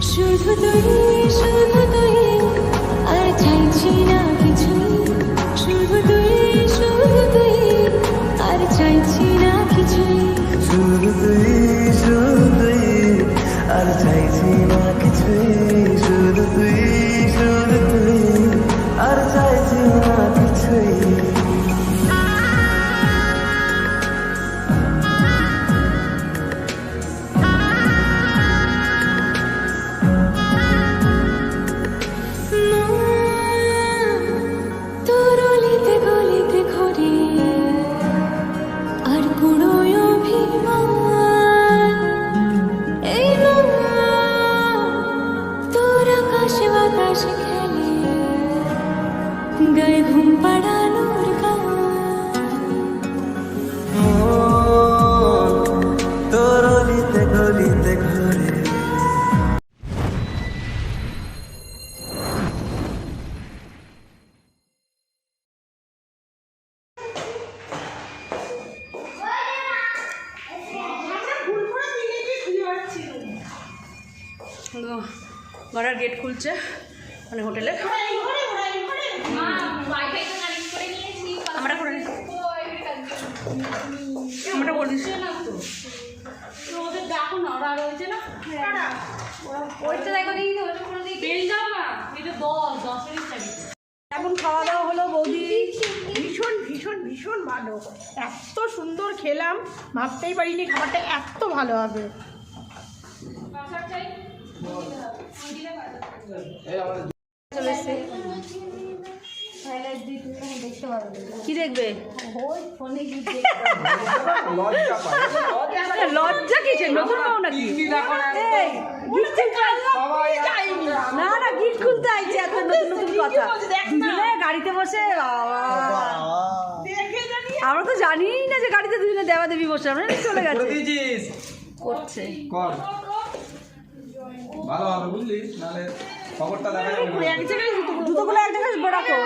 শুধু তুই আর চাইছি না কিছু, শুধু তুই আর চাইছি না কিছু, শুধু তুই আর চাইছি না কিছু, শুধু তুই আর চাইছি না কিছুই। তোর অলিতে গলিতে ঘুরে আর কুড়োয় অভিমান, এই মন তোর আকাশে বাতাসে খেলে গায়ে ঘুম পাড়ানোর গান। তোর অলিতে গলিতে ঘুরে ঘরের গেট খুলছে মানে হোটেলের। আমরা করে নিই, আমরা করে দিচ্ছি ওদের দেখো না, ওরা আরো হয়েছে না ওইটা দেখো দেখি ওটা করে দিই বেল যাও না, এটা 10 মিনিট চাবি। এখন খাওয়া দাওয়া হলো বৌদি, ভীষণ ভীষণ ভীষণ ভালো, এত সুন্দর খেলাম, ভাবতেই পারিনি খাবারটা এত ভালো হবে। কি দেখবে? লজ্জা কিসে? নতুন পাও নাকি? না না গিট খুলতে আইছে, এত নতুন নতুন কথা। দুজনে গাড়িতে বসে, আমরা তো জানি না যে গাড়িতে দুজনে দেওয়া দেবী বসে, আমরা চলে গেছে করছে। কর ভালো হবে বুঝলি, নাহলে খবরটা দেখা যাবে না। এক জায়গায় জুতোগুলো এক জায়গায় রাখো,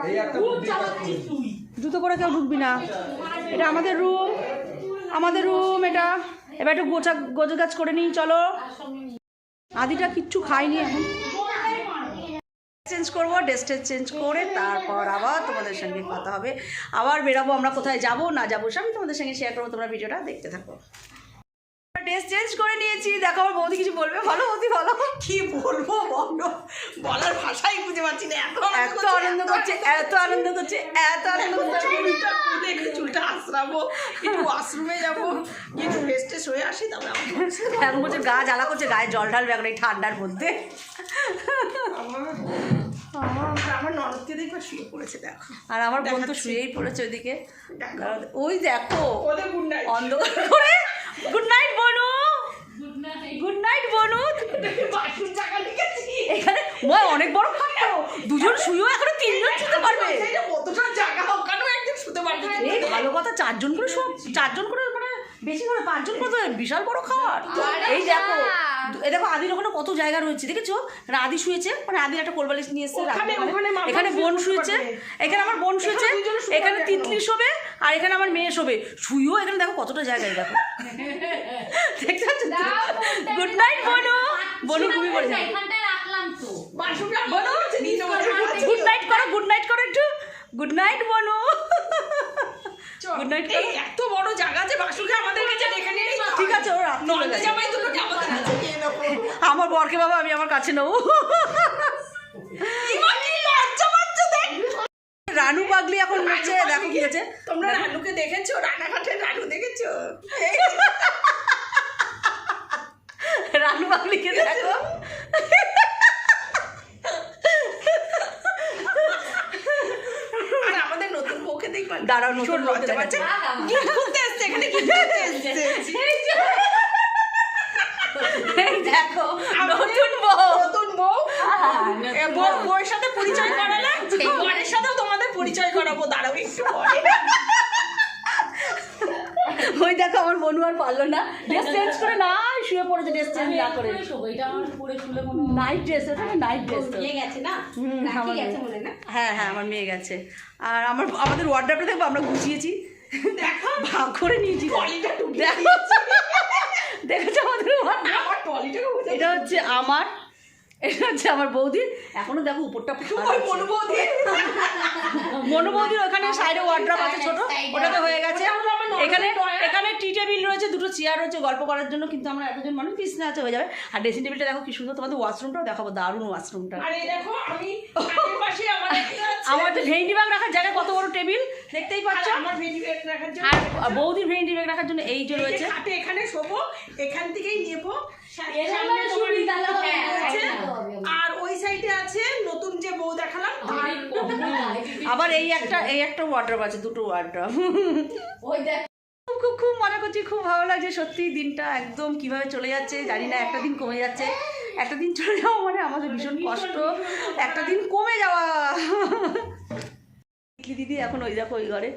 এই একটা বুদ্ধি পাচ্ছি। জুতো পরে কেউ ঢুকবি না। এটা আমাদের রুম, আমাদের রুম এটা। এবার একটু গোছগাছ করে নিই চলো। আদিটা কিচ্ছু খাইনি এখন, চেঞ্জ করবো, ড্রেসটা চেঞ্জ করে তারপর আবার তোমাদের সঙ্গে কথা হবে। আবার বেরাবো, আমরা কোথায় যাবো না যাবো সবই তোমাদের সঙ্গে শেয়ার করবো, তোমরা ভিডিওটা দেখতে থাকো। ড্রেস চেঞ্জ করে নিয়েছি, দেখো আমার বৌদি কিছু বলবে। ভালো বৌদি, ভালো কি বলবো বলো, বলার ভাষাই খুঁজে পাচ্ছি না। এত আনন্দ করছে, এত আনন্দ করছে, এত আনন্দ করছে। একটু চুলটা আশ্রাবো, একটু ওয়াশরুমে যাবো, একটু রেস্টে শুয়ে আসি, তারপরে এখন বলছে গা জ্বালা করছে, গায়ে জল ঢালবে এখন এই ঠান্ডার মধ্যে। আমার ননদকে দেখবে শুয়ে পড়েছে, দেখো। আর আমার বোন তো শুয়েই পড়েছে ওইদিকে, ওই দেখো ওদের গুড নাইট, অন্ধকার করে। গুড নাইট বনু, গুড নাইট বনু। বাসুর জায়গা লিখেছি এখানে অনেক বড় খাট, দুজন শুয়েও এখনো 3 জন শুতে পারবে। কতটা জায়গা হোক কেন একজন শুতে পারবে। এই ভালো কথা, 4 জন করে সব, 4 জন করে মানে বেশি করে 5 জন করে, বিশাল বড় খাট। এই দেখো, এই দেখো আদির ওখানে কত জায়গা রয়েছে দেখেছো। আদি শুয়েছে, মানে আদির একটা কোলবালিশ নিয়ে এসছে, এখানে বোন শুয়েছে, এখানে আমার বোন শুয়েছে, এখানে তিতলি শোবে, আর এখানে আমার মেয়ে শোবে। শুয়েও এখানে দেখো কতটা জায়গায়, দেখো দেখতে পাচ্ছ। গুড নাইট বনু, বনু ঘুমিয়ে পড়েছে। গুড নাইট করো, গুড নাইট করো একটু। গুড নাইট বনু, গুড নাইট। এত বড় জায়গা যে বাসুকে আমাদের কাছে ডেকে নিয়ে ঠিক আছে, ওর রাত্রি জামাই দুটোকে আমাদের কাছে নিয়ে নেবো। আমার বরকে বাবা আমি আমার কাছে নেবো। রানু পাগলি এখন হচ্ছে, দেখো কি হচ্ছে। তোমরা রানুকে দেখেছো? রানাঘাটের রানু দেখেছো? রানু পাগলিকে দেখো। আর আমাদের নতুন বউকে দেখবা, দাঁড়াও, নতুন লজ্জা পাচ্ছে, গিট খুলতে এসছে এখানে, গিট খুলতে এসছে। এই দেখো নতুন বউ, নতুন বউ, বউয়ের সাথে পরিচয় করালে, বরের সাথেও তোমাদের পরিচয় করাবো, দাঁড়াও একটু পরে। ওই দেখো আমার বনু আর পারলো না, ড্রেস চেঞ্জ করে না শুয়ে পড়েছে, ড্রেস চেঞ্জ না করে। নাইট ড্রেস, ওটা নাইট ড্রেস গেছে না, হ্যাঁ হ্যাঁ আমার মেয়ে গেছে। আর আমাদের ওয়ার্ডরোবটা দেখবো আমরা গুছিয়েছি, ভাগ করে নিয়েছি। দেখেছো আমাদের wardrobe? আমার ট্রলিটাকে বুঝে এটা হচ্ছে আমার, এটা হচ্ছে আমার বৌদির। এখনো দেখো উপরটা ওই মনুবৌদি মনোবৌদির ওখানে সাইডে ওয়ার্ড্রপ আছে ছোট, ওটাতে হয়ে গেছে। এখানে এখানে টি টেবিল রয়েছে, দুটো চেয়ার রয়েছে গল্প করার জন্য, কিন্তু আমরা এতজন মানুষ বিছনা আছে হয়ে যাবে। আর ড্রেসিং টেবিলটা দেখো কি সুন্দর, তোমাদের ওয়াশরুমটাও দেখাবো, দারুণ ওয়াশরুমটা। আর এই দেখো আমি খাটের পাশে আমার একটা আছে। আমার তো ভেন্ডি ব্যাগ রাখার জায়গায় কত বড় টেবিল দেখতেই পাচ্ছ। আর আমার ভেন্ডি ব্যাগ রাখার জন্য আর বৌদির ভেন্ডি ব্যাগ রাখার জন্য এই যে এই যে রয়েছে। খাটে এখানে শোবো, এখান থেকেই নেবো। আর ওই সাইডে আছে নতুন যে বউ দেখালাম। আবার এই একটা ওয়ার্ড্রপ আছে, দুটো ওয়ার্ড্রপ। খুব খুব খুব মজা করছি, খুব ভালো লাগছে সত্যি। দিনটা একদম কিভাবে চলে যাচ্ছে জানি না, একটা দিন কমে যাচ্ছে, একটা দিন চলে যাওয়া মানে আমাদের ভীষণ কষ্ট, একটা দিন কমে যাওয়া। তিতলি দিদি এখন ওই দেখো ওই ঘরে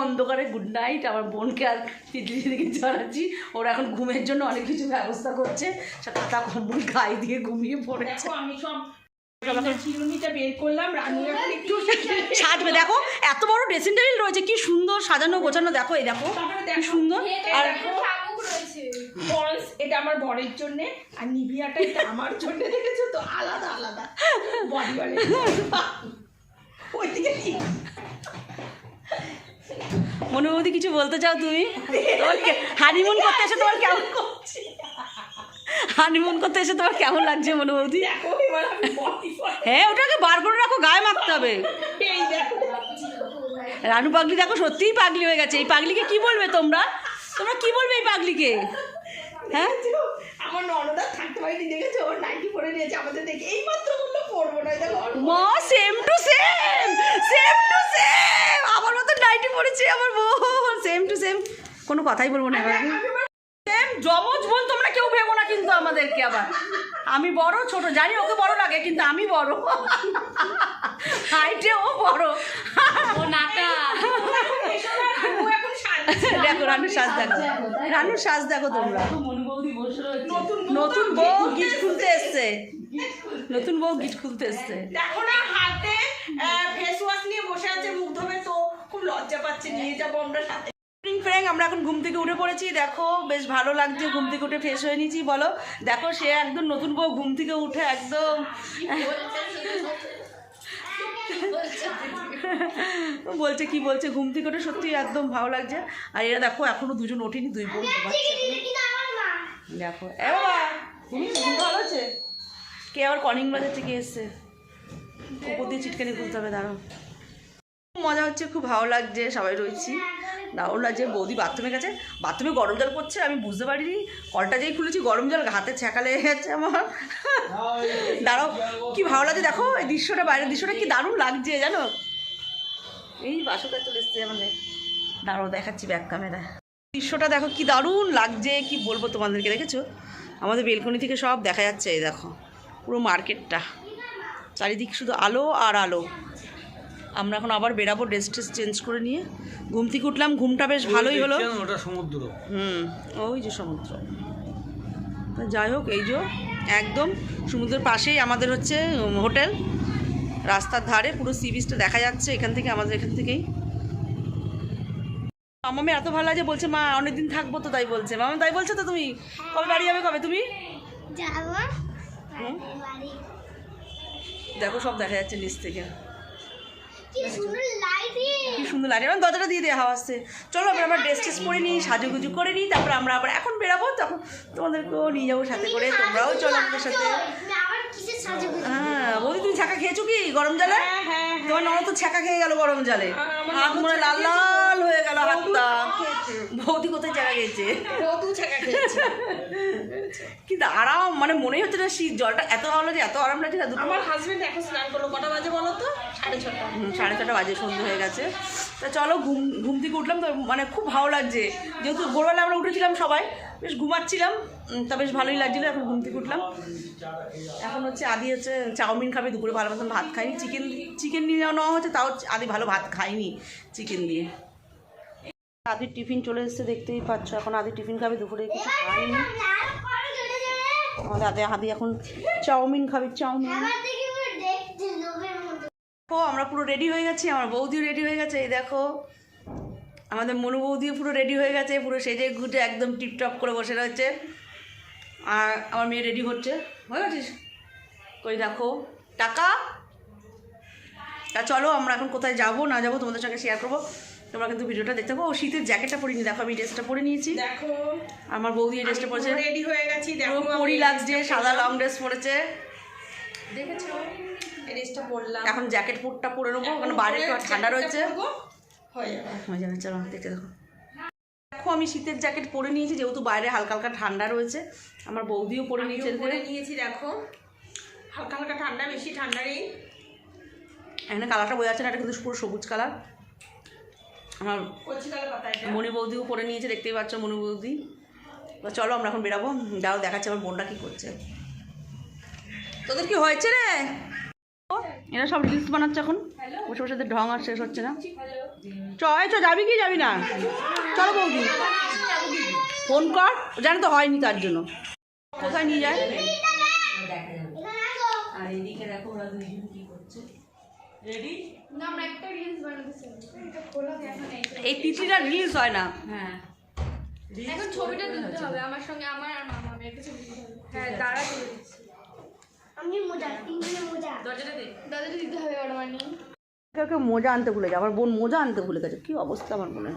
অন্ধকারে গুড নাইট। আমার বোনকে আর তিতলি দিদিকে জানাচ্ছি, ওরা এখন ঘুমের জন্য অনেক কিছু ব্যবস্থা করছে, সব খাতা কম্বল গায়ে দিয়ে ঘুমিয়ে পড়েছে। দেখো আমি সব চিরুনিটা বের করলাম, রানু এখন একটু সাজবে দেখো, এত বড় ড্রেসিং টেবিল রয়েছে, কি সুন্দর সাজানো গোছানো, দেখো এই দেখো কি সুন্দর। আর পলস এটা আমার বরের জন্য, আর নিভিয়াটা এটা আমার জন্য। দেখেছো তো আলাদা আলাদা বডি বলে ওইদিকে মনুবৌদি কিছু বলতে চাও তুমি? হানিমুন করতে এসে তোমার কেমন করছি। হানিমুন করতে এসে তোমার কেমন লাগছে মনুবৌদি? দেখো এবার আমি বডি হ্যাঁ ওটাকে বার করে রাখো, গায়ে মাখতে হবে। এই দেখো রানু পাগলি দেখো সত্যিই পাগলি হয়ে গেছে। এই পাগলিকে কি বলবে তোমরা? তোমরা কি বলবে এই পাগলিকে? হ্যাঁ আমার ননদা থাকতে পারিনি, দেখেছো ওর নাইটি পরে নিয়েছে আমাদের দেখে, এই মাত্র বললো পরবো না। দেখো মা same to same, same to same আমার মতো নাইটি পড়েছে আমার বোন, সেম টু সেম। কোনো কথাই বলবো না এবার। সেম জমজ বোন তোমরা কেউ ভেবো না কিন্তু আমাদেরকে। আবার আমি বড় ছোট জানি, ওকে বড় লাগে কিন্তু আমি বড়, হাইটে ও বড়, ও নাটা। দেখো রানুর সাজ দেখো, রানুর সাজ দেখো তোমরা। নতুন বউ গিট খুলতে এসছে, নতুন বউ গিট খুলতে এসছে। দেখো না হাতে ফেস ওয়াশ নিয়ে বসে আছে, মুখ ধোবে, তো খুব লজ্জা পাচ্ছে, নিয়ে যাবো আমরা সাথে। ফ্রেন্ড আমরা এখন ঘুম থেকে উঠে পড়েছি, দেখো বেশ ভালো লাগছে, ঘুম থেকে উঠে ফ্রেশ হয়ে নিয়েছি। বলো দেখো সে একদম নতুন বউ ঘুম থেকে উঠে একদম বলছে কি বলছে, ঘুম থেকে উঠে সত্যি একদম ভালো লাগছে। আর এরা দেখো এখনো দুজন ওঠেনি, দুই বোন দেখো। এ বাবা তুমি ভালো আছে? কে আবার কলিং বাজার থেকে এসছে, উপর দিয়ে চিটকানি খুলতে হবে, দাঁড়াও। খুব মজা হচ্ছে, খুব ভালো লাগছে, সবাই রয়েছি, দারুণ লাগছে। বৌদি বাথরুমে গেছে, বাথরুমে গরম জল করছে, আমি বুঝতে পারিনি, কলটা যেই খুলেছি গরম জল হাতে ছ্যাঁকা লেগে গেছে আমার। দাঁড়াও কি ভালো লাগছে দেখো এই দৃশ্যটা, বাইরের দৃশ্যটা কি দারুণ লাগছে জানো। এই বাসটা চলে এসছে আমাদের, দাঁড়াও দেখাচ্ছি ব্যাক ক্যামেরা। দৃশ্যটা দেখো কি দারুণ লাগছে, কি বলবো তোমাদেরকে। দেখেছো আমাদের বেলকনি থেকে সব দেখা যাচ্ছে, এই দেখো পুরো মার্কেটটা, চারিদিক শুধু আলো আর আলো। আমরা এখন আবার বেরাবো ড্রেস ট্রেস চেঞ্জ করে নিয়ে। ঘুম থেকে উঠলাম, ঘুমটা বেশ ভালোই হলো। ওটা সমুদ্র। ওই যে সমুদ্র। যাই হোক এই যে একদম সমুদ্রের পাশেই আমাদের হচ্ছে হোটেল, রাস্তার ধারে পুরো সি বিচটা দেখা যাচ্ছে এখান থেকে, আমাদের এখান থেকেই। মামামি এত ভালো লাগে, বলছে মা অনেকদিন থাকবো তো, তাই বলছে মামা, তাই বলছে তো। তুমি কবে বাড়ি যাবে, কবে তুমি? দেখো সব দেখা যাচ্ছে নিচ থেকে, কি সুন্দর লাগে। এবার দরজাটা দিয়ে দেওয়া আসছে। চলো আমরা আবার ড্রেস ট্রেস পরে নিই, সাজুগুজু করে নিই, তারপর আমরা আবার এখন বেরাবো, তখন তোমাদেরকেও নিয়ে যাবো সাথে করে, তোমরাও চলো আমাদের সাথে। হ্যাঁ বৌদি তুমি ছ্যাঁকা খেয়েছো কি গরম জলে? তোমার ননদ তো ছ্যাঁকা খেয়ে গেল গরম জলে, হাত মনে লাল লাল হয়ে গেল হাতটা। বৌদি কোথায় ছ্যাঁকা খেয়েছে? কিন্তু আরাম, মানে মনেই হচ্ছে না শীত, জলটা এত ভালো লাগছে, এত আরাম লাগছে না। আমার হাজবেন্ড এখন স্নান করলো, কটা বাজে বলো তো? 6:30। 6:30 বাজে, সন্ধ্যে হয়ে গেছে। তা চলো ঘুম থেকে উঠলাম তো, মানে খুব ভালো লাগছে, যেহেতু ভোরবেলা আমরা উঠেছিলাম সবাই, বেশ ঘুমাচ্ছিলাম, তা বেশ ভালোই লাগছিলো। এখন ঘুম থেকে উঠলাম, এখন হচ্ছে আদি হচ্ছে চাউমিন খাবে, দুপুরে ভালো মতন ভাত খাইনি, চিকেন নিয়ে নেওয়া হচ্ছে, তাও আদি ভালো ভাত খাইনি চিকেন দিয়ে। আদির টিফিন চলে এসছে দেখতেই পাচ্ছ, এখন আদি টিফিন খাবে, দুপুরে কিছু খাইনি। আমাদের আদি এখন চাউমিন খাবে, চাউমিন। দেখো আমরা পুরো রেডি হয়ে গেছি, আমার বৌদিও রেডি হয়ে গেছে, এই দেখো আমাদের মনু বৌদিও পুরো রেডি হয়ে গেছে, পুরো সেজে গুজে একদম টিপটপ করে বসে রয়েছে। আর আমার মেয়ে রেডি হচ্ছে, হয়ে গেছিস? কই দেখো টাকা। তা চলো আমরা এখন কোথায় যাবো না যাবো তোমাদের সঙ্গে শেয়ার করবো, তোমরা কিন্তু ভিডিওটা দেখতে পাবো। ও শীতের জ্যাকেটটা পরিনি, দেখো আমি ড্রেসটা পরে নিয়েছি। দেখো আমার বৌদি এই ড্রেসটা পরেছে, রেডি হয়ে গেছি। দেখো পরি লাগছে, সাদা লং ড্রেস পরেছে। দেখেছো এই ড্রেসটা পরলাম। এখন জ্যাকেট পুটটা পরে নেবো, কারণ বাইরে একটু ঠান্ডা রয়েছে। হয়ে যাবে। হয়ে যাবে, চলো দেখতে দেখো। দেখো আমি শীতের জ্যাকেট পরে নিয়েছি, যেহেতু বাইরে হালকা হালকা ঠান্ডা রয়েছে। আমার বৌদিও পরে নিয়েছে, পরে নিয়েছি। দেখো হালকা হালকা ঠান্ডা, বেশি ঠান্ডা নেই। এখানে কালারটা বোঝা যাচ্ছে না, এটা কিন্তু পুরো সবুজ কালার। আমার কচি কালো পাতা এটা। মণি বৌদিও পরে নিয়েছে, দেখতেই পাচ্ছ মণি বৌদি। তো চলো আমরা এখন বেরাবো, দাও দেখাচ্ছে আমার বোনটা কী করছে। তোদের কি হয়েছে রে? এরা সব রিলস বানাচ্ছে এখন, বসে বসে এদের ঢং আর শেষ হচ্ছে না। যাবি কি যাবি না? চলো বৌদি, ফোন কর, জানি তো হয়নি তার জন্য। কোথায় নিয়ে যায়? আর এদিকে দেখো ওরা দুইজন কি করছে। রেডি? এই তিতলিটা রিলস হয় না। হ্যাঁ এখন ছবিটা তুলতে হবে আমার সঙ্গে, আমার আর মামা মেয়ের কিছু দিতে হবে। হ্যাঁ দাঁড়া তুলে দিচ্ছি। আমি মোজা, তিনজনের মোজা দরজাটা দিতে হবে ওর মানে। কেউ মোজা আনতে ভুলে যায়, আমার বোন মোজা আনতে ভুলে গেছে। কি অবস্থা আমার বোনের।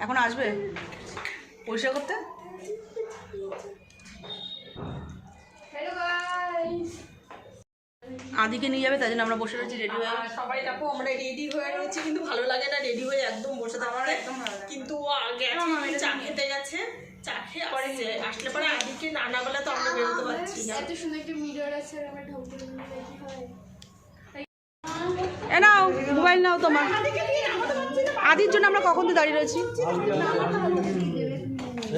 এখন আসবে পরিষ্কার করতে। হ্যালো গাইস, আদিকে নিয়ে যাবে, তাই জন্য আমরা বসে রয়েছি রেডি হয়ে। সবাই দেখো আমরা রেডি হয়ে রয়েছি, কিন্তু ভালো লাগে না রেডি হয়ে একদম বসে থাকতে। কিন্তু ও গেছে চা খেতে গেছে, চা খেয়ে আসছে। আসলে পরে আদিকে না বলে তো আমরা বেরোতে পারছি না। এত সুন্দর একটা মিরর আছে আর আমার ঢোক ঢোক হয়। এ নাও মোবাইল নাও তোমার। আদির জন্য আমরা কখন দিয়ে দাঁড়িয়ে রয়েছি।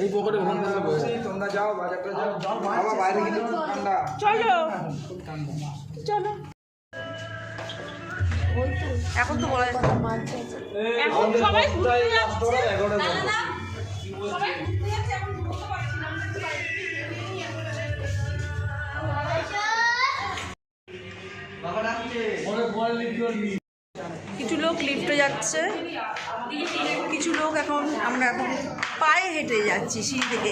এই পকেটে ঘুম দিলে বসে তোমরা যাও বাজারটা যাও, বাবা বাইরে গিয়ে ঠান্ডা। চলো চলো, এখন তো বলা যাচ্ছে এখন সবাই ঘুরতে যাচ্ছে। সবাই ঘুরতে যাচ্ছে, এখন ঘুরতে পারছি না। কিছু লোক লিফটে যাচ্ছে, কিছু লোক এখন আমরা এখন পায়ে হেঁটে যাচ্ছি সিঁড়ি থেকে।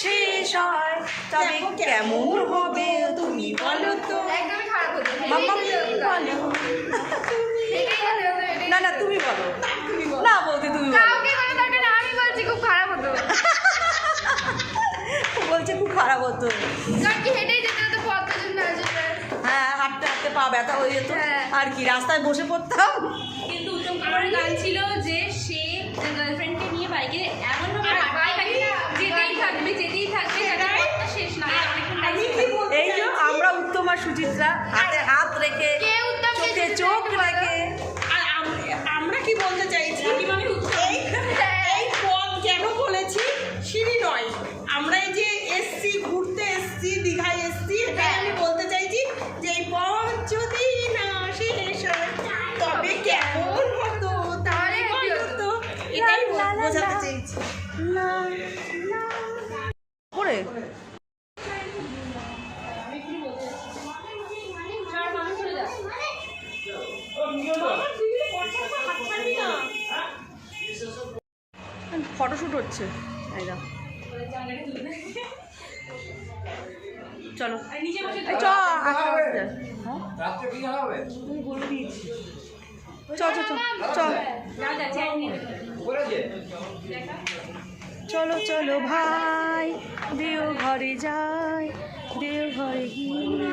শেষ হয় তবে কেমন হবে তুমি বলো তো। একদমই খারাপ হতো। মাম্মা বলো। না না তুমি বলো, না বৌদি তুমি বলো। কাউকে কোনো দরকার না, আমি বলছি খুব খারাপ হতো। বলছে খুব খারাপ হতো। কারণ কি হেঁটেই যেতে হতো, পথটা যদি না যেতে। হ্যাঁ হাঁটতে হাঁটতে পা ব্যথা হয়ে যেত, হ্যাঁ। আর কি রাস্তায় বসে পড়তাম। কিন্তু উত্তম কুমারের গান ছিল যে সে গার্লফ্রেন্ডকে নিয়ে বাইকে এমন ভাবে যেতেই থাকবে সেটা পথটা শেষ না হয়, অনেকক্ষণ আমি time কি বলতে এই যে আমরা উত্তম আর সুচিত্রা হাতে হাত রেখে, কে উত্তম, কে চোখে চোখ রেখে। আর আমরা কি বলতে চাইছি, এই পথ কেন বলেছি সিঁড়ি নয়, আমরা এই যে এসছি ঘুরতে এসছি, দীঘায় এসছি, এটাই আমি বলতে চাইছি যে এই পথ যদি না শেষ হয় তবে কেমন হতো, তাহলে কি হতো, এটাই বোঝাতে চাইছি। করে ফটোশুট হচ্ছে, এই দাও। চলো এই চ, রাত্রে কি হবে? চ চ চ চ উপরে যে চলো চলো ভাই দেও ঘরে যাই, দেও ঘরে গিয়ে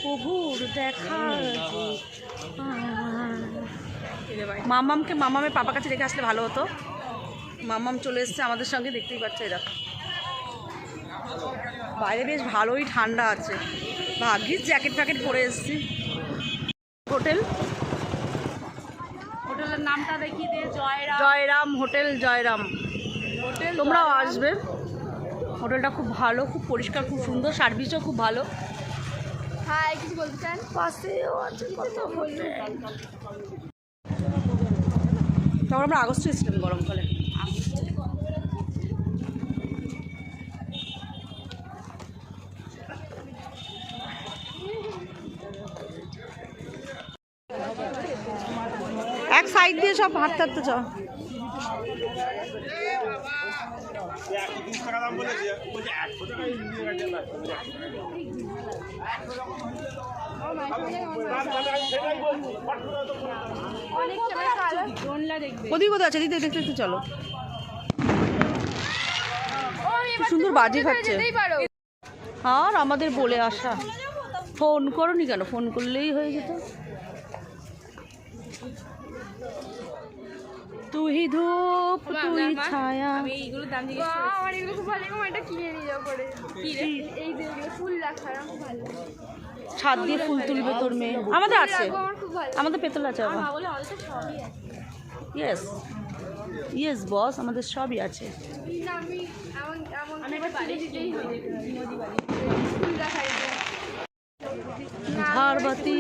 প্রভুর দেখা। মামামের পাপার কাছে রেখে আসলে ভালো হতো। মামাম চলে এসছে আমাদের সঙ্গে, দেখতেই পাচ্ছে এরা। বাইরে বেশ ভালোই ঠান্ডা আছে, ভাগ্যিস জ্যাকেট ফ্যাকেট পরে এসছি। হোটেল, হোটেলের নামটা দেখিয়ে দিয়ে জয়রাম জয়রাম হোটেল, জয়রাম হোটেল, তোমরাও আসবে। হোটেলটা খুব ভালো, খুব পরিষ্কার, খুব সুন্দর, সার্ভিসও খুব ভালো। হাই, কিছু বলতে চান? পাশেও আছে কত হোটেল। তখন আমরা আগস্টে এসেছিলাম গরমকালে। এক সাইড দিয়ে সব হাঁটতে হাঁটতে চ। ওদিকে কোথায় আছে? দেখতে দেখতে দেখতে চলো। সুন্দর বাজি খাচ্ছে। আর আমাদের বলে আসা, ফোন করোনি কেন? ফোন করলেই হয়ে যেত। তুই ধূপ তুই ছায়া। আমি এইগুলোর দাম জিজ্ঞেস করেছি। আমার এগুলো খুব ভালো লাগে, আমার এটা কিনে নিয়ে যাও পরে। কি রে? এই যে এগুলো ফুল রাখা খুব ভালো লাগে। ছাদ দিয়ে ফুল তুলবে তোর মেয়ে। আমাদের আছে, আমার খুব ভালো লাগে। আমাদের পেতল আছে। আমার মা বলে আমাদের তো সবই আছে। ইয়েস ইয়েস বস, আমাদের সবই আছে। না, আমি আমি এবার বাড়ি দিতেই হবে নদী বাড়ি। ফুল রাখা এটা। ঝাড়বাতি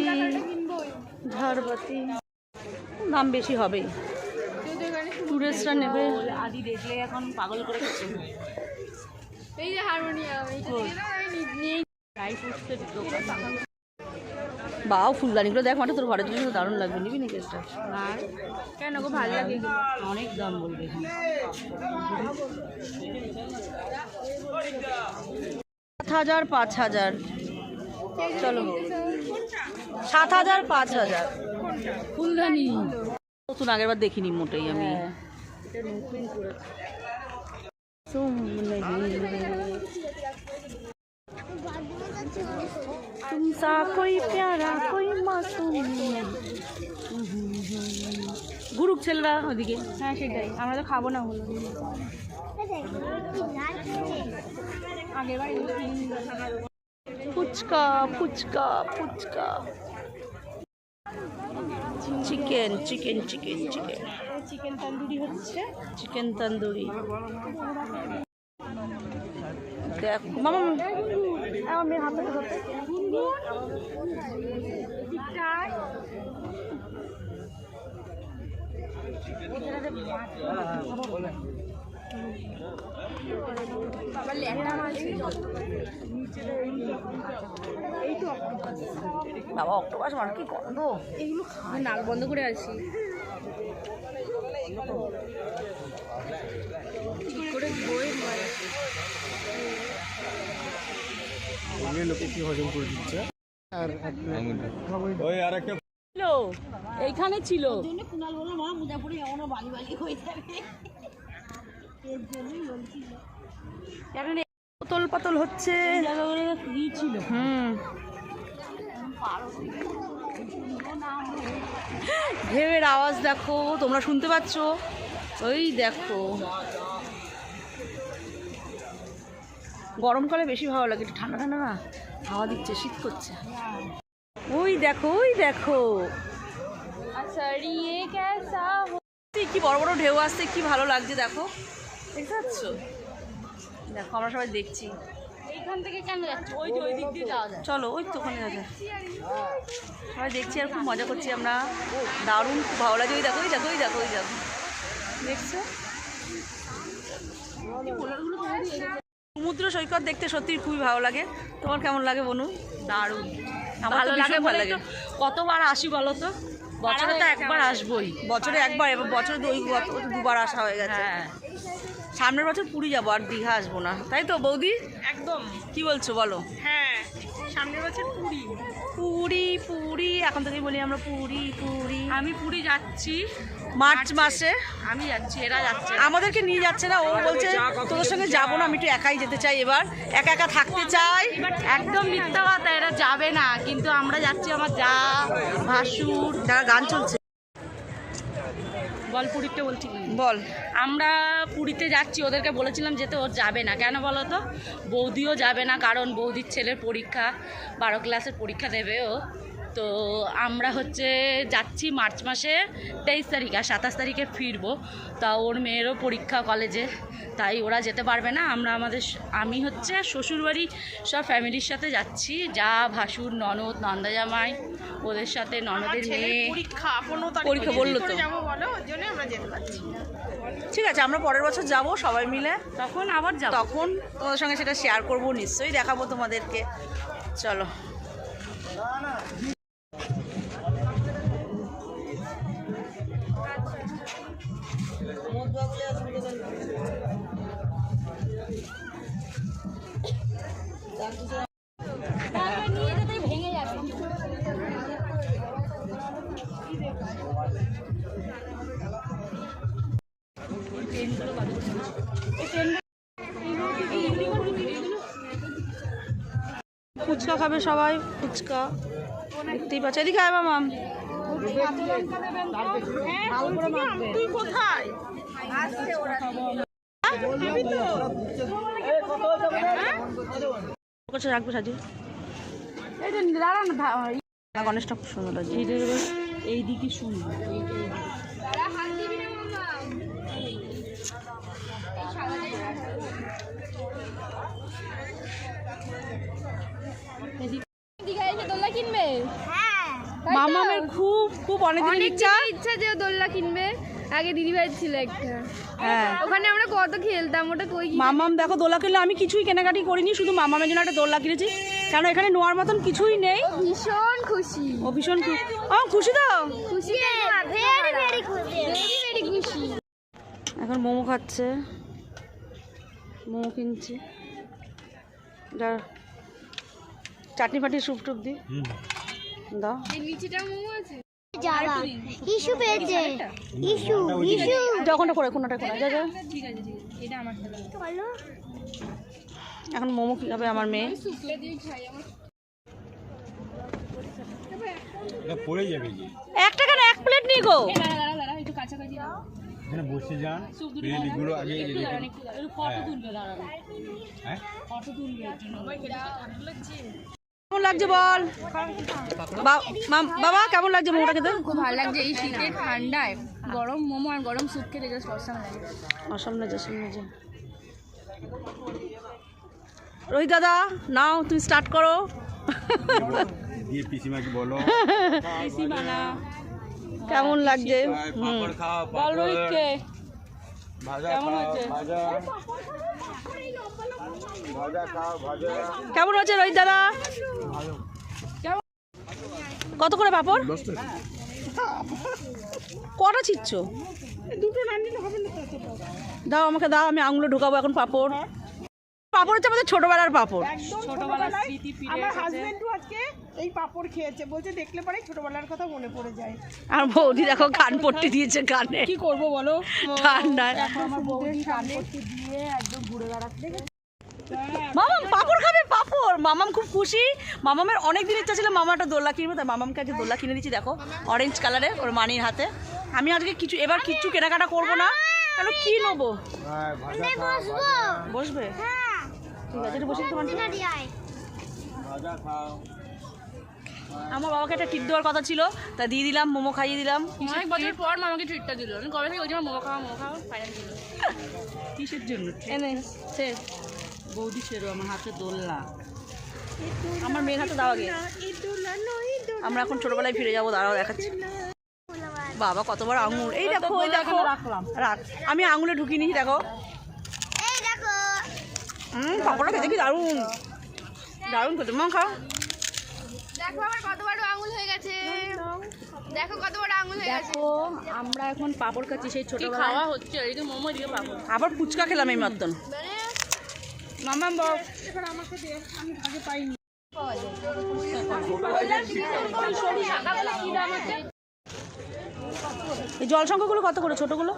কিনবোই। ঝাড়বাতি দাম বেশি হবেই, টুরিস্টরা নেবে। আদি দেখলে এখন পাগল করে দিচ্ছে। এই যে হারমোনিয়াম, এইটা দিয়ে দাও, আমি নিয়ে ড্রাই ফ্রুটসের দোকান। বাও ফুলদানিগুলো দেখ, মাঠে তোর ঘরের জন্য দারুণ লাগবে। নিবি না কেসটা? আর কেন গো, ভালো লাগে? অনেক দাম বলবে। 7,000 5,000 চলো। 7,000 5,000 ফুলদানি নতুন, আগের বার দেখিনি মোটেই আমি। তুমসা কোই প্যারা কোই মাসুম। গুরুক ছেলেরা ওদিকে। হ্যাঁ সেটাই, আমরা তো খাবো না হলো। আগের বার এগুলো fuchka fuchka fuchka, chicken chicken chicken chicken chicken tandoori হচ্ছে। চিকেন তন্দুরি। দেখ মামা, আমার মেয়ে হাতে ধরতে। বাবা অক্টোপাস মার কি গন্ধ! এগুলো নাক বন্ধ করে আছি। লোকে কি হজম করে দিচ্ছে। আর ওই আর একটা এইখানে ছিল। পাতল পাতল হচ্ছে। ঢেউয়ের আওয়াজ দেখো, তোমরা শুনতে পাচ্ছ? ওই দেখো, গরমকালে বেশি ভালো লাগে, একটু ঠান্ডা ঠান্ডা না হাওয়া দিচ্ছে, শীত করছে। ওই দেখো ওই দেখো, আচ্ছা রিয়ে কেসা কি বড় বড় ঢেউ আসছে, কি ভালো লাগছে দেখো। দেখতে পাচ্ছ? দেখো আমরা সবাই দেখছি। এইখান থেকে কেন যাচ্ছে? ওই যে ওই দিক দিয়ে যাওয়া যায়। চলো ওই তো ওখানে যাবে। সবাই দেখছি আর খুব মজা করছি আমরা। দারুণ, খুব ভালো লাগে। ওই দেখো ওই দেখো ওই দেখো ওই দেখো, দেখছো? সমুদ্র সৈকত দেখতে সত্যি খুবই ভালো লাগে। তোমার কেমন লাগে বনু? দারুণ, ভালো লাগে ভালো লাগে। কতবার আসি বলো তো? বছরে তো একবার আসবোই, বছরে একবার, এবার বছরে দুবার আসা হয়ে গেছে। সামনের বছর পুরী যাবো, আর দীঘা আসবো না, তাই তো বৌদি? একদম। কি বলছো বলো? হ্যাঁ, সামনের বছর পুরী। পুরী পুরী, এখন থেকেই বলি আমরা পুরী পুরী। আমি পুরী যাচ্ছি মার্চ মাসে। আমি যাচ্ছি, এরা যাচ্ছে। আমাদেরকে নিয়ে যাচ্ছে না, ও বলছে তোদের সঙ্গে যাবো না, আমি একটু একাই যেতে চাই, এবার একা একা থাকতে চাই। একদম মিথ্যা কথা, এরা যাবে না, কিন্তু আমরা যাচ্ছি। আমার যা ভাসুর, যারা গান চলছে বল পুরীতে বলছি। বল। আমরা পুরীতে যাচ্ছি, ওদেরকে বলেছিলাম যেতে, ওর যাবে না। কেন বলো তো? বৌদিও যাবে না, কারণ বৌদির ছেলের পরীক্ষা, 12 ক্লাসের পরীক্ষা দেবে ও। তো আমরা হচ্ছে যাচ্ছি মার্চ মাসে 23 তারিখ, আর 27 তারিখে ফিরবো। তা ওর মেয়েরও পরীক্ষা কলেজে, তাই ওরা যেতে পারবে না। আমি হচ্ছে শ্বশুরবাড়ি সব ফ্যামিলির সাথে যাচ্ছি, যা ভাসুর, ননদ, নন্দাজামাই, ওদের সাথে, ননদের মেয়ে পরীক্ষা 15 তারিখ পরীক্ষা বললো তো। যাবো বলো, ওর জন্য আমরা যেতে পারছি না। ঠিক আছে, আমরা পরের বছর যাব সবাই মিলে, তখন আবার যাবো। তখন তোমাদের সঙ্গে সেটা শেয়ার করবো, নিশ্চয়ই দেখাবো তোমাদেরকে। চলো। ভেঙে যাবে। ফুচকা খাবে সবাই, ফুচকা দেখতেই পাচ্ছে। এদিকে আয় মামাম। তুই কোথায়? রাখবে সাজিয়ে। গণেশটা খুব সুন্দর লাগছে। এই দিকে সুন্দর। হাত দিবি না মামা। দীঘায় এসে দোলনা কিনবে? মামামের খুব খুব অনেকদিন ইচ্ছা যে দোলনা কিনবে। আগে দিদিভাই ছিল একটা, হ্যাঁ ওখানে আমরা কত খেলতাম। ওটা কই মামাম দেখো দোলা কিনলে, আমি কিছুই কেনাকাটি করিনি, শুধু মামামের জন্য একটা দোলনা কিনেছি, কারণ এখানে নেওয়ার মতন কিছুই নেই। ভীষণ খুশি, ও ভীষণ খুশি তো, খুশি ভেরি খুশি। এখন মোমো খাচ্ছে, মোমো কিনছি, চাটনি ফাটি স্যুপ টুপ দি দাও। এই নিচেটা মোমো আছে। ইস্যু পেয়েছে, ইস্যু যখনটা করে কোনটা করে যা যা। ঠিক আছে এটা আমার বলো। এখন মোমো খাবে আমার মেয়ে। শুকলে দিয়ে খাই আমার। এটা পড়ে যাবে যে। একটা কেন, এক প্লেট নিই গো। দাঁড়া একটু কাছাকাছি দাও। এখানে বসে যান, বিরিয়ানিগুলো আগে ফটো তুলবে দাঁড়ানো, হ্যাঁ ফটো তুলবে এর জন্য। কেমন লাগছে বল বাবা, কেমন লাগছে মোমোটা খেতে? খুব ভালো লাগছে এই শীতে ঠান্ডায় গরম মোমো আর গরম স্যুপ খেতে জাস্ট অসাম লাগে। অসামনে যা রোহিত দাদা, নাও তুমি স্টার্ট করো। দিয়ে পিসিমাকে বলো কেমন লাগছে? পাপড় খাও, বল রোহিতকে ভাজা কেমন খাও, হয়েছে? ভাজা খাও, ভাজা। কেমন হচ্ছে রোহিত দাদা? কত করে পাপড়? কটা ছিচ্ছ? দুটো না নিলে হবে না। দাও আমাকে দাও, আমি আঙুলে ঢোকাবো এখন পাপড়। পাপড় হচ্ছে আমাদের ছোটবেলার পাপড়। ছোটবেলার স্মৃতি ফিরে আমার এসেছে। হাজবেন্ডও আজকে এই পাপড় খেয়েছে, বলছে দেখলে পরে ছোটবেলার কথা মনে পড়ে যায়। আর বৌদি দেখো কান পট্টি দিয়েছে কানে, কি করব বলো, ঠান্ডায়। আমার বৌদি কান পট্টি দিয়ে একদম ঘুরে বেড়াচ্ছে। মামাম পাপড় খাবে, পাপড়। মামাম খুব খুশি। মামামের অনেক দিন ইচ্ছা ছিল মামা একটা দোলনা কিনবে, তাই মামামকে আজকে দোলনা কিনে দিচ্ছি। দেখো অরেঞ্জ কালারে ওর মানির হাতে। আমি আজকে এবার কিচ্ছু কেনাকাটা করবো না, কেন কি নেবো? হ্যাঁ, ভাজা খাও, বসবে? ঠিক আছে, এটা বসে তোমার। ভাজা খাও। আমার বাবাকে একটা টিপ দেওয়ার কথা ছিল, তা দিয়ে দিলাম, মোমো খাইয়ে দিলাম। অনেক বছর পর মামাকে ট্রিটটা দিল। আমি কবে থেকে ওই জন্য মোমো খাওয়া ফাইনাল দিল। কিসের জন্য? এনে সে বৌদি সেরো আমার হাতে দোলনা। আমার মেয়ের হাতে দাও আগে। আমরা এখন ছোটবেলায় ফিরে যাবো, দাঁড়াও দেখাচ্ছি। বাবা কতবার আঙুল, এই দেখো ওই দেখো, রাখলাম। রাখ, আমি আঙুলে ঢুকিয়ে নিয়েছি দেখো। এই দেখো, পাপড়টা খেতে কি দারুণ, দারুণ খেতে। মা খাও। দেখো আমার কত বড় আঙুল হয়ে গেছে, দেখো কত বড় আঙুল হয়ে গেছে। দেখো আমরা এখন পাপড় খাচ্ছি সেই কি ছোটবেলায়। খাওয়া হচ্ছে? এদিকে মোমো, এদিকে পাপড়। আবার ফুচকা খেলাম এই মতন। মামা বল, এই জল সংখ্যাগুলো কত করে ছোটগুলো?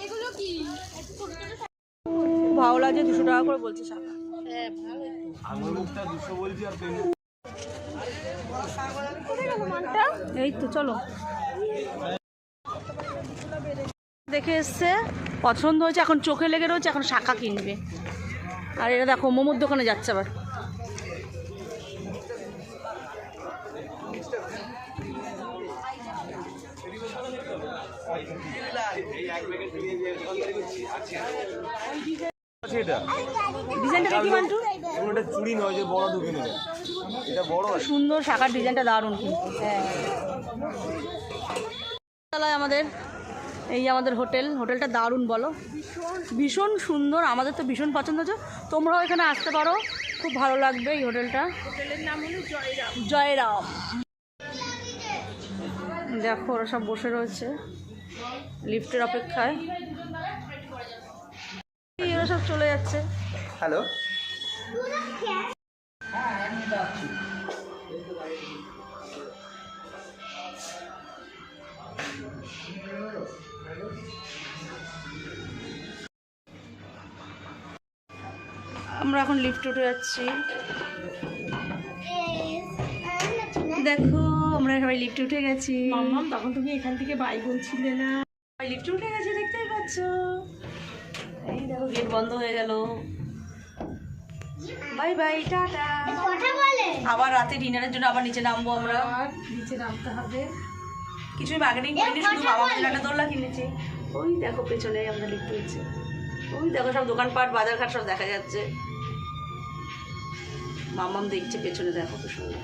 এগুলো কি? ভালো লাগছে, 200 টাকা করে বলছে শাখা। আঙুল মুখটা 200 বলছি আর পেন। এই তো চলো, দেখে এসছে, পছন্দ হয়েছে, এখন চোখে লেগে রয়েছে, এখন শাখা কিনবে। আর এটা দেখো মোমোর দোকানে যাচ্ছে আবার। ডিজাইনটা দেখি মান্টু, এটা চুড়ি নয় যে বড় ঢুকে নেবে, এটা বড় আছে। সুন্দর শাখার ডিজাইনটা দারুণ কিন্তু। তলায় আমাদের এই আমাদের হোটেলটা দারুণ বলো, ভীষণ সুন্দর, আমাদের তো ভীষণ পছন্দ হচ্ছে। তোমরাও এখানে আসতে পারো, খুব ভালো লাগবে এই হোটেলটা। হোটেলের নাম হলো জয়রাম। জয়রাম। দেখো ওরা সব বসে রয়েছে লিফটের অপেক্ষায়, এরা সব চলে যাচ্ছে। হ্যালো আমরা এখন লিফট উঠে যাচ্ছি। দেখো আমরা সবাই লিফট উঠে গেছি। মাম্মাম তখন তুমি এখান থেকে বাই বলছিলে না? সবাই লিফট উঠে গেছে, দেখতেই পাচ্ছ। এই দেখো গেট বন্ধ হয়ে গেল। Bye bye, tata. আবার রাতে ডিনারের জন্য আবার নিচে নামবো আমরা। নিচে নামতে হবে। কিছুই মার্কেটিং করিনি, শুধু বাবা জন্য একটা দোলনা কিনেছি। ওই দেখো পেছনে আমরা লিফট উঠছি। ওই দেখো সব দোকানপাট বাজারঘাট সব দেখা যাচ্ছে। মামাম দেখছে পেছনে, দেখো তো সুন্দর।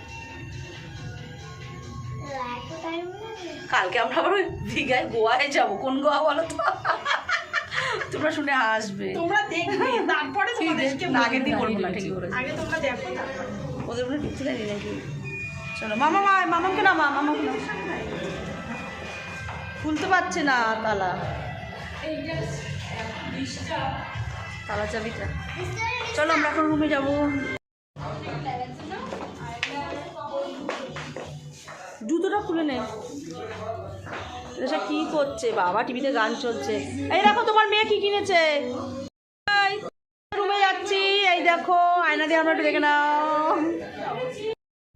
কালকে আমরা আবার ওই দীঘায় গোয়ায় যাবো। কোন গোয়া বলো তো? তোমরা শুনে আসবে, তোমরা দেখবে তারপরে তোমাদেরকে আগের দিন বলবো না, ঠিকই বলেছি। আগে তোমরা দেখো তারপরে। ওদের মনে ঢুকতে দেয়নি নাকি? চলো মামা মামাকে না, মামাকে না, খুলতে পারছে না তালা, তালা চাবিটা। চলো আমরা এখন রুমে যাবো। জুতোটা খুলে নে। এসব কি করছে বাবা? টিভিতে গান চলছে। এই দেখো তোমার মেয়ে কি কিনেছে। রুমে যাচ্ছি। এই দেখো আয়না দিয়ে আমরা একটু দেখে নাও।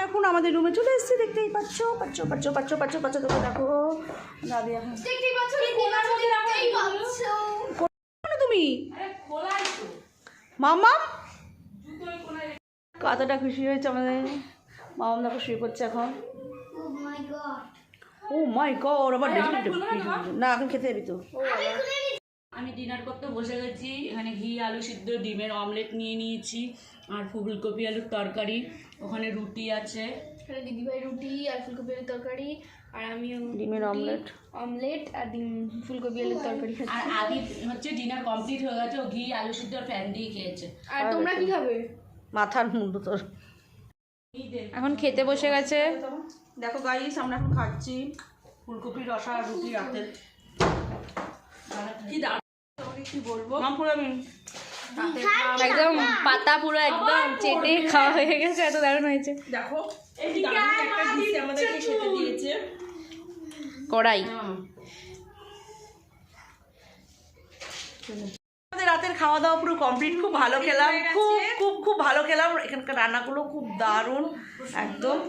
এখন আমাদের রুমে চলে এসেছি, দেখতেই পাচ্ছ। পাচ্ছ তোমরা দেখো দাদি এখন তুমি মামা কতটা খুশি হয়েছে আমাদের। মামা দেখো শুয়ে পড়ছে এখন। ও মাই গড, আবার না এখন খেতে যাবি তো? আমি ডিনার করতে বসে গেছি। এখানে ঘি আলু সিদ্ধ ডিমের অমলেট নিয়ে নিয়েছি, আর ফুলকপি আলুর তরকারি। ওখানে রুটি আছে, এখানে দিদিভাই রুটি আর ফুলকপি আলুর তরকারি, আর আমি ডিমের অমলেট আর ফুলকপি আলুর তরকারি খাচ্ছি। আর আদি হচ্ছে ডিনার কমপ্লিট হয়ে গেছে, ও ঘি আলু সিদ্ধ আর ফ্যান দিয়ে খেয়েছে। আর তোমরা কি খাবে? মাথার মুন্ডু তোর। এখন খেতে বসে গেছে। দেখো গাইস আমরা এখন খাচ্ছি ফুলকপির রসা আর রুটি রাতে। কি দারুণ, কি বলবো। একদম পাতা পুরো একদম চেটে খাওয়া হয়ে গেছে, এত দারুণ হয়েছে। দেখো দারুণ একটা ডিশ আমাদেরকে খেতে দিয়েছে। কড়াই আমাদের রাতের খাওয়া দাওয়া পুরো কমপ্লিট। খুব ভালো খেলাম, খুব ভালো খেলাম। এখানকার রান্নাগুলো খুব দারুণ একদম।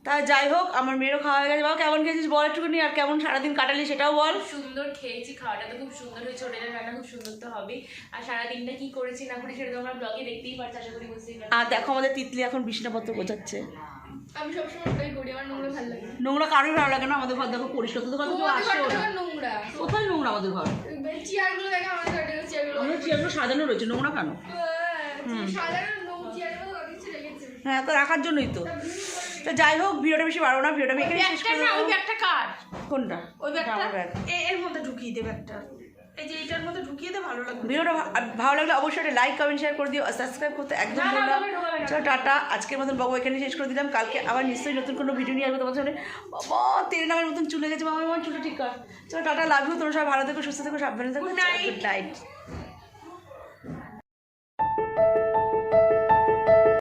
তা যাই হোক, আমার মেয়েরও খাওয়া হয়ে গেছে। বাবা কেমন খেয়েছিস বল একটুখানি, আর কেমন সারাদিন কাটালি সেটাও বল। সুন্দর খেয়েছি, খাওয়াটা তো খুব সুন্দর হয়েছে, হোটেলের রান্না খুব সুন্দর তো হবে। আর সারাদিনটা কি করেছি না করেছি সেটা তোমরা ব্লগে দেখতেই পারছো, আশা করি বুঝতেই পারছো। আর দেখো আমাদের তিতলি এখন বিছনাপত্র গোছাচ্ছে। আমি সবসময় ওটাই করি, আমার নোংরা ভালো লাগে। নোংরা কারোই ভালো লাগে না। আমাদের ঘর দেখো পরিষ্কার, তোদের ঘর তো কেউ আসেও না। নোংরা কোথায় নোংরা আমাদের ঘর? চেয়ারগুলো দেখো, আমাদের ঘরের চেয়ারগুলো আমাদের চেয়ারগুলো সাজানো রয়েছে, নোংরা কেন? সাধারণ নোংরা চেয়ারগুলো কিছু রেখেছে। হ্যাঁ তো রাখার জন্যই তো। তো যাই হোক ভিডিওটা বেশি বাড়বো না, ভিডিওটা আমি এখানে শেষ করে দেবো। ওই ব্যাগটা কার? কোনটা? ওই ব্যাগটা আমার ব্যাগ। এর মধ্যে ঢুকিয়ে দে ব্যাগটা। এই যে এইটার মধ্যে ঢুকিয়ে দে, ভালো লাগবে। ভিডিওটা ভালো লাগলে অবশ্যই একটা লাইক কমেন্ট শেয়ার করে দিও, আর সাবস্ক্রাইব করতে একদম ভুলো না। চলো টাটা, আজকের মতন বাবু এখানে শেষ করে দিলাম। কালকে আবার নিশ্চয়ই নতুন কোনো ভিডিও নিয়ে আসবো তোমার সামনে। বাবা তেরে নামের মতন চলে গেছে, বাবা আমার চুলটা ঠিক কর। চলো টাটা, লাভ ইউ। তোমরা সবাই ভালো থেকো, সুস্থ থেকো, সাবধানে থেকো। Good night.